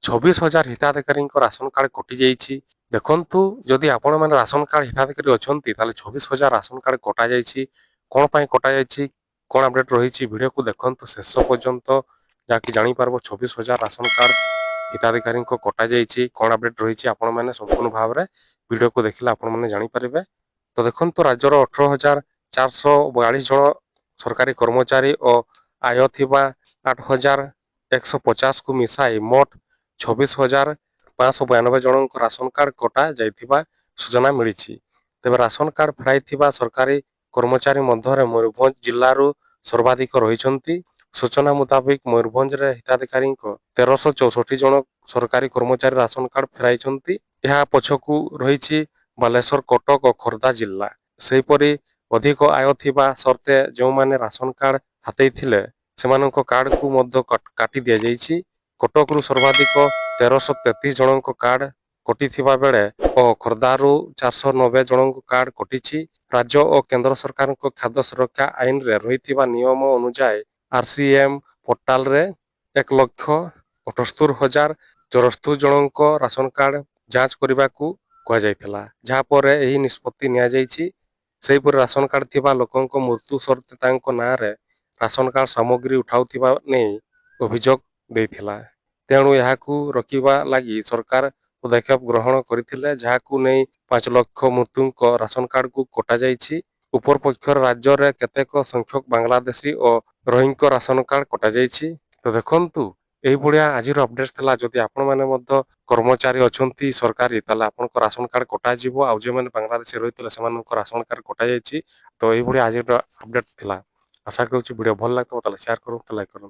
26,000 ହିତାଧିକାରୀଙ୍କ ration card କଟି ଯାଇଛି। ଦେଖନ୍ତୁ, ଯଦି ଆପଣମାନେ ରାସନ କାର୍ଡ ହିତାଧିକାରୀ ଅଛନ୍ତି ତାହେଲେ 26,000 ରାସନ କାର୍ଡ କଟା ଯାଇଛି। କଣ ପାଇଁ କଟା ଯାଇଛି, କଣ ଅପଡେଟ ରହିଛି, ଭିଡିଓକୁ ଦେଖନ୍ତୁ ଶେଷ ପର୍ଯ୍ୟନ୍ତ, ଯାହାକି ଜାଣିପାରିବ 26,000 ରାସନ କାର୍ଡ ହିତାଧିକାରୀଙ୍କ କଟା ଯାଇଛି। କଣ ଅପଡେଟ ରହିଛି ଆପଣମାନେ ସମ୍ପୂର୍ଣ୍ଣ ଭାବରେ ଭିଡିଓକୁ ଦେଖିଲେ ଆପଣମାନେ ଜାଣିପାରିବେ। ତ ଦେଖନ୍ତୁ, ରାଜ୍ୟର 18,442 ଜଣ ସରକାରୀ କର୍ମଚାରୀ ଓ ଆୟ ଥିବା 8,150 କୁ ମିଶାଇ ମୋଟ 26,592 ଜଣଙ୍କ ରାସନ କାର୍ଡ କଟା ଯାଇଥିବା ସୂଚନା ମିଳିଛି। ତେବେ ରାସନ କାର୍ଡ ଫେରାଇଥିବା ସରକାରୀ କର୍ମଚାରୀ ମଧ୍ୟରେ ମୟୂରଭଞ୍ଜ ଜିଲ୍ଲାରୁ ସର୍ବାଧିକ ରହିଛନ୍ତି। ସୂଚନା ମୁତାବିକ ମୟୂରଭଞ୍ଜରେ ହିତାଧିକାରୀଙ୍କ 1,364 ଜଣ ସରକାରୀ କର୍ମଚାରୀ ରାସନ କାର୍ଡ ଫେରାଇଛନ୍ତି। ଏହା ପଛକୁ ରହିଛି ବାଲେଶ୍ୱର, କଟକ ଓ ଖୋର୍ଦ୍ଧା ଜିଲ୍ଲା। ସେହିପରି ଅଧିକ ଆୟ ଥିବା ସତ୍ତ୍ୱେ ଯେଉଁମାନେ ରାସନ କାର୍ଡ ହାତେଇଥିଲେ ସେମାନଙ୍କ କାର୍ଡକୁ ମଧ୍ୟ କାଟି ଦିଆଯାଇଛି। କଟକରୁ ସର୍ବାଧିକ 1,333 ଜଣଙ୍କ କାର୍ଡ କଟିଥିବା ବେଳେ ଓ ଖୋର୍ଦ୍ଧାରୁ 490 ଜଣଙ୍କ କାର୍ଡ କଟିଛି। ରାଜ୍ୟ ଓ କେନ୍ଦ୍ର ସରକାରଙ୍କ ଖାଦ୍ୟ ସୁରକ୍ଷା ଆଇନରେ ରହିଥିବା ନିୟମ ଅନୁଯାୟୀ ଆରସିଏମ ପୋର୍ଟାଲରେ 1,78,074 ଜଣଙ୍କ ରାସନ କାର୍ଡ ଯାଞ୍ଚ କରିବାକୁ କୁହାଯାଇଥିଲା, ଯାହାପରେ ଏହି ନିଷ୍ପତ୍ତି ନିଆଯାଇଛି। ସେହିପରି ରାସନ କାର୍ଡ ଥିବା ଲୋକଙ୍କ ମୃତ୍ୟୁ ସତ୍ତ୍ୱେ ତାଙ୍କ ନାଁରେ ରାସନ କାର୍ଡ ସାମଗ୍ରୀ ଉଠାଉଥିବା ନେଇ ଅଭିଯୋଗ ଦେଇଥିଲା। ତେଣୁ ଏହାକୁ ରୋକିବା ଲାଗି ସରକାର ପଦକ୍ଷେପ ଗ୍ରହଣ କରିଥିଲେ, ଯାହାକୁ ନେଇ 5 ଲକ୍ଷ ମୃତ୍ୟୁଙ୍କ ରାସନ କାର୍ଡକୁ କଟାଯାଇଛି। ଉପରପକ୍ଷରେ ରାଜ୍ୟରେ କେତେକ ସଂଖ୍ୟକ ବାଂଲାଦେଶୀ ଓ ରୋହିଙ୍କ ରାସନ କାର୍ଡ କଟାଯାଇଛି। ତ ଦେଖନ୍ତୁ, ଏଇଭଳିଆ ଆଜିର ଅପଡେଟ ଥିଲା। ଯଦି ଆପଣମାନେ ମଧ୍ୟ କର୍ମଚାରୀ ଅଛନ୍ତି ସରକାରୀ, ତାହେଲେ ଆପଣଙ୍କ ରାସନ କାର୍ଡ କଟାଯିବ। ଆଉ ଯେଉଁମାନେ ବାଂଲାଦେଶୀ ରହିଥିଲେ ସେମାନଙ୍କ ରାସନ କାର୍ଡ କଟାଯାଇଛି। ତ ଏଇଭଳିଆ ଆଜିର ଅପଡେଟ ଥିଲା। ଆଶା କରୁଛି ଭିଡିଓ ଭଲ ଲାଗିଥିବ, ତାହେଲେ ସେୟାର କରନ୍ତୁ, ଲାଇକ୍ କରନ୍ତୁ।